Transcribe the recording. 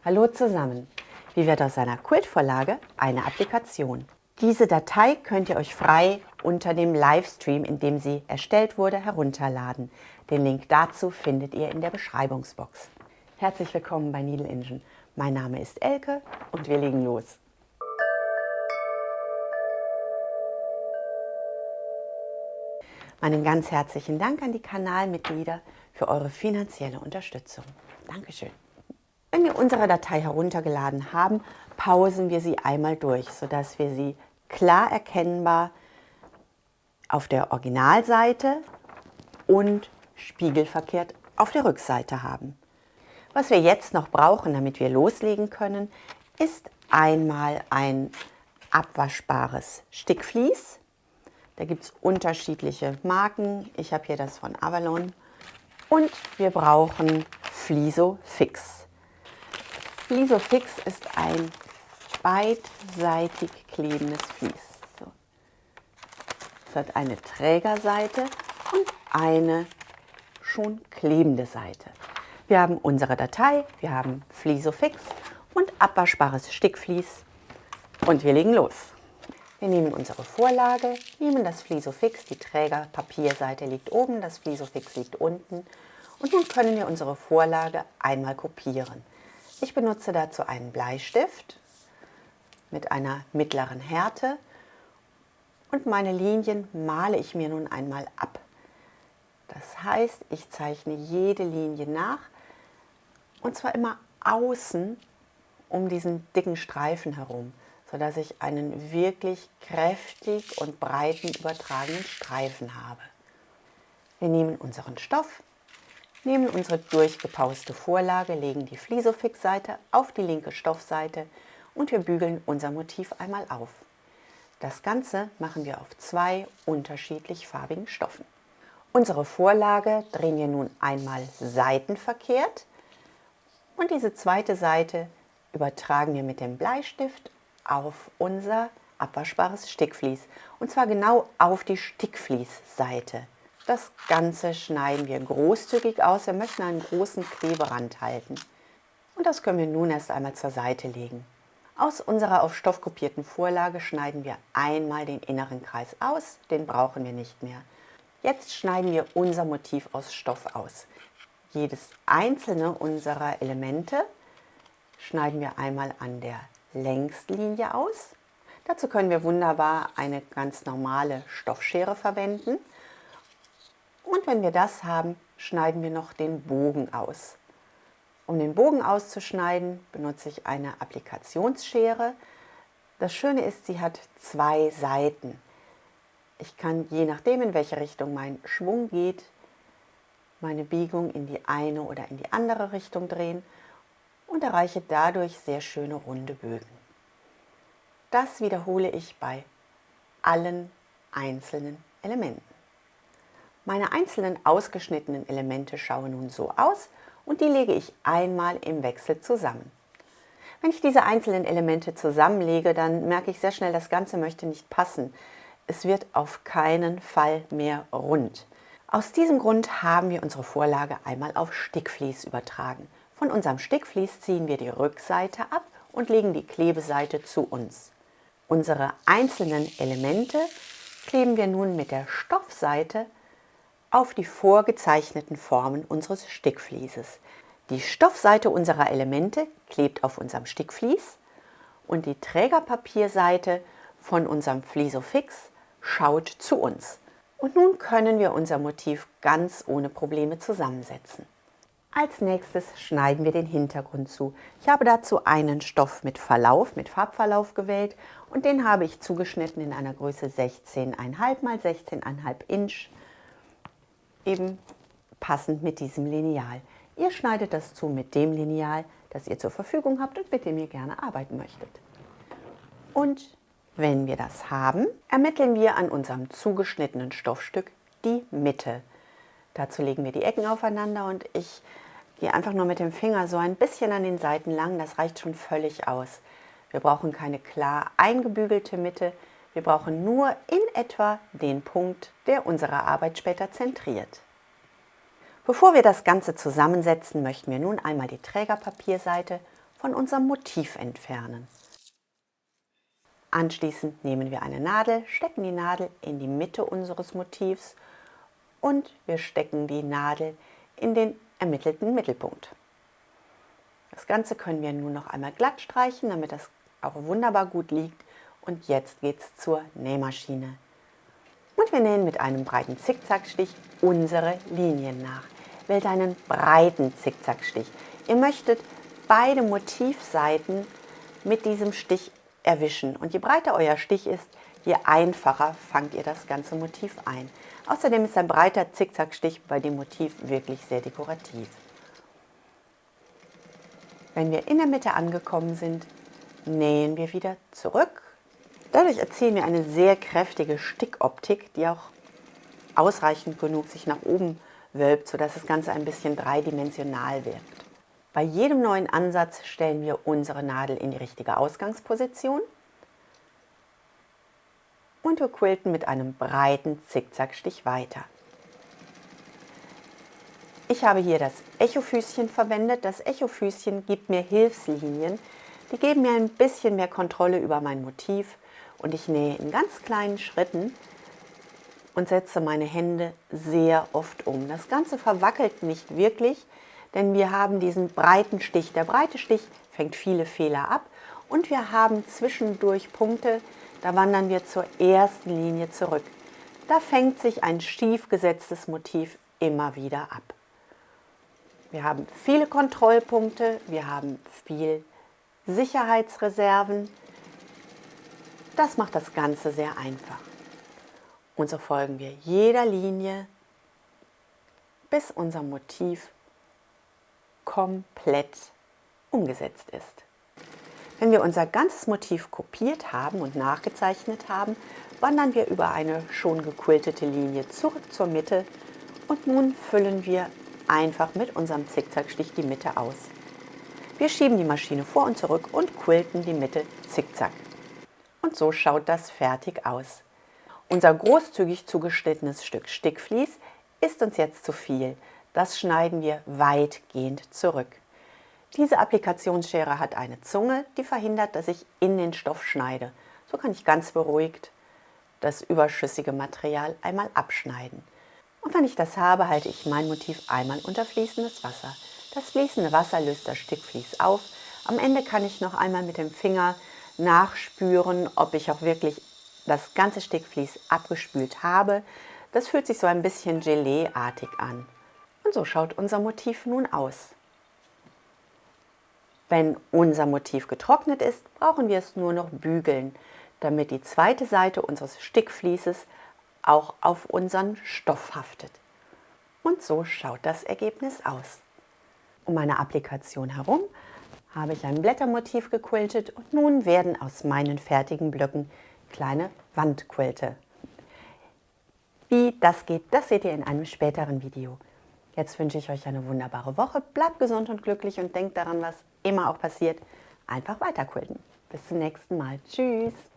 Hallo zusammen! Wie wird aus einer Quiltvorlage eine Applikation? Diese Datei könnt ihr euch frei unter dem Livestream, in dem sie erstellt wurde, herunterladen. Den Link dazu findet ihr in der Beschreibungsbox. Herzlich willkommen bei Needle Engine. Mein Name ist Elke und wir legen los. Meinen ganz herzlichen Dank an die Kanalmitglieder für eure finanzielle Unterstützung. Dankeschön. Wenn wir unsere Datei heruntergeladen haben, pausen wir sie einmal durch, sodass wir sie klar erkennbar auf der Originalseite und spiegelverkehrt auf der Rückseite haben. Was wir jetzt noch brauchen, damit wir loslegen können, ist einmal ein abwaschbares Stickvlies. Da gibt es unterschiedliche Marken. Ich habe hier das von Avalon. Und wir brauchen Fliso Fix. Fliso Fix ist ein beidseitig klebendes Vlies. So. Es hat eine Trägerseite und eine schon klebende Seite. Wir haben unsere Datei, wir haben Fliso Fix und abwaschbares Stickvlies und wir legen los. Wir nehmen unsere Vorlage, nehmen das Fliso Fix, die Trägerpapierseite liegt oben, das Fliso Fix liegt unten und nun können wir unsere Vorlage einmal kopieren. Ich benutze dazu einen Bleistift mit einer mittleren Härte und meine Linien male ich mir nun einmal ab. Das heißt, ich zeichne jede Linie nach und zwar immer außen um diesen dicken Streifen herum, sodass ich einen wirklich kräftig und breiten übertragenen Streifen habe. Wir nehmen unseren Stoff, nehmen unsere durchgepauste Vorlage, legen die Fliso Fix Seite auf die linke Stoffseite und wir bügeln unser Motiv einmal auf. Das Ganze machen wir auf zwei unterschiedlich farbigen Stoffen. Unsere Vorlage drehen wir nun einmal seitenverkehrt und diese zweite Seite übertragen wir mit dem Bleistift auf unser abwaschbares Stickvlies und zwar genau auf die Stickvlies-Seite. Das Ganze schneiden wir großzügig aus. Wir möchten einen großen Kleberand halten. Und das können wir nun erst einmal zur Seite legen. Aus unserer auf Stoff kopierten Vorlage schneiden wir einmal den inneren Kreis aus. Den brauchen wir nicht mehr. Jetzt schneiden wir unser Motiv aus Stoff aus. Jedes einzelne unserer Elemente schneiden wir einmal an der Längslinie aus. Dazu können wir wunderbar eine ganz normale Stoffschere verwenden. Und wenn wir das haben, schneiden wir noch den Bogen aus. Um den Bogen auszuschneiden, benutze ich eine Applikationsschere. Das Schöne ist, sie hat zwei Seiten. Ich kann, je nachdem, in welche Richtung mein Schwung geht, meine Biegung in die eine oder in die andere Richtung drehen und erreiche dadurch sehr schöne runde Bögen. Das wiederhole ich bei allen einzelnen Elementen. Meine einzelnen ausgeschnittenen Elemente schauen nun so aus und die lege ich einmal im Wechsel zusammen. Wenn ich diese einzelnen Elemente zusammenlege, dann merke ich sehr schnell, das Ganze möchte nicht passen. Es wird auf keinen Fall mehr rund. Aus diesem Grund haben wir unsere Vorlage einmal auf Stickvlies übertragen. Von unserem Stickvlies ziehen wir die Rückseite ab und legen die Klebeseite zu uns. Unsere einzelnen Elemente kleben wir nun mit der Stoffseite auf die vorgezeichneten Formen unseres Stickvlieses. Die Stoffseite unserer Elemente klebt auf unserem Stickvlies und die Trägerpapierseite von unserem Fliso Fix schaut zu uns. Und nun können wir unser Motiv ganz ohne Probleme zusammensetzen. Als nächstes schneiden wir den Hintergrund zu. Ich habe dazu einen Stoff mit Verlauf, mit Farbverlauf gewählt und den habe ich zugeschnitten in einer Größe 16,5 x 16,5 Inch. Eben passend mit diesem Lineal. Ihr schneidet das zu mit dem Lineal, das ihr zur Verfügung habt und mit dem ihr gerne arbeiten möchtet. Und wenn wir das haben, ermitteln wir an unserem zugeschnittenen Stoffstück die Mitte. Dazu legen wir die Ecken aufeinander und ich gehe einfach nur mit dem Finger so ein bisschen an den Seiten lang. Das reicht schon völlig aus. Wir brauchen keine klar eingebügelte Mitte. Wir brauchen nur in etwa den Punkt, der unsere Arbeit später zentriert. Bevor wir das Ganze zusammensetzen, möchten wir nun einmal die Trägerpapierseite von unserem Motiv entfernen. Anschließend nehmen wir eine Nadel, stecken die Nadel in die Mitte unseres Motivs und wir stecken die Nadel in den ermittelten Mittelpunkt. Das Ganze können wir nun noch einmal glatt streichen, damit das auch wunderbar gut liegt. Und jetzt geht es zur Nähmaschine. Und wir nähen mit einem breiten Zickzackstich unsere Linien nach. Wählt einen breiten Zickzackstich. Ihr möchtet beide Motivseiten mit diesem Stich erwischen. Und je breiter euer Stich ist, je einfacher fangt ihr das ganze Motiv ein. Außerdem ist ein breiter Zickzackstich bei dem Motiv wirklich sehr dekorativ. Wenn wir in der Mitte angekommen sind, nähen wir wieder zurück. Dadurch erzielen wir eine sehr kräftige Stickoptik, die auch ausreichend genug sich nach oben wölbt, sodass das Ganze ein bisschen dreidimensional wirkt. Bei jedem neuen Ansatz stellen wir unsere Nadel in die richtige Ausgangsposition und wir quilten mit einem breiten Zickzackstich weiter. Ich habe hier das Echofüßchen verwendet. Das Echofüßchen gibt mir Hilfslinien, die geben mir ein bisschen mehr Kontrolle über mein Motiv und ich nähe in ganz kleinen Schritten und setze meine Hände sehr oft um. Das Ganze verwackelt nicht wirklich, denn wir haben diesen breiten Stich. Der breite Stich fängt viele Fehler ab und wir haben zwischendurch Punkte, da wandern wir zur ersten Linie zurück. Da fängt sich ein schief gesetztes Motiv immer wieder ab. Wir haben viele Kontrollpunkte, wir haben viel Sicherheitsreserven. Das macht das Ganze sehr einfach. Und so folgen wir jeder Linie, bis unser Motiv komplett umgesetzt ist. Wenn wir unser ganzes Motiv kopiert haben und nachgezeichnet haben, wandern wir über eine schon gequiltete Linie zurück zur Mitte und nun füllen wir einfach mit unserem Zickzackstich die Mitte aus. Wir schieben die Maschine vor und zurück und quilten die Mitte zickzack. Und so schaut das fertig aus. Unser großzügig zugeschnittenes Stück Stickvlies ist uns jetzt zu viel. Das schneiden wir weitgehend zurück. Diese Applikationsschere hat eine Zunge, die verhindert, dass ich in den Stoff schneide. So kann ich ganz beruhigt das überschüssige Material einmal abschneiden. Und wenn ich das habe, halte ich mein Motiv einmal unter fließendes Wasser. Das fließende Wasser löst das Stickvlies auf. Am Ende kann ich noch einmal mit dem Finger nachspüren, ob ich auch wirklich das ganze Stickvlies abgespült habe. Das fühlt sich so ein bisschen Gelee-artig an. Und so schaut unser Motiv nun aus. Wenn unser Motiv getrocknet ist, brauchen wir es nur noch bügeln, damit die zweite Seite unseres Stickvlieses auch auf unseren Stoff haftet. Und so schaut das Ergebnis aus. Um meine Applikation herum habe ich ein Blättermotiv gequiltet und nun werden aus meinen fertigen Blöcken kleine Wandquilte. Wie das geht, das seht ihr in einem späteren Video. Jetzt wünsche ich euch eine wunderbare Woche, bleibt gesund und glücklich und denkt daran, was immer auch passiert, einfach weiter quilten. Bis zum nächsten Mal. Tschüss!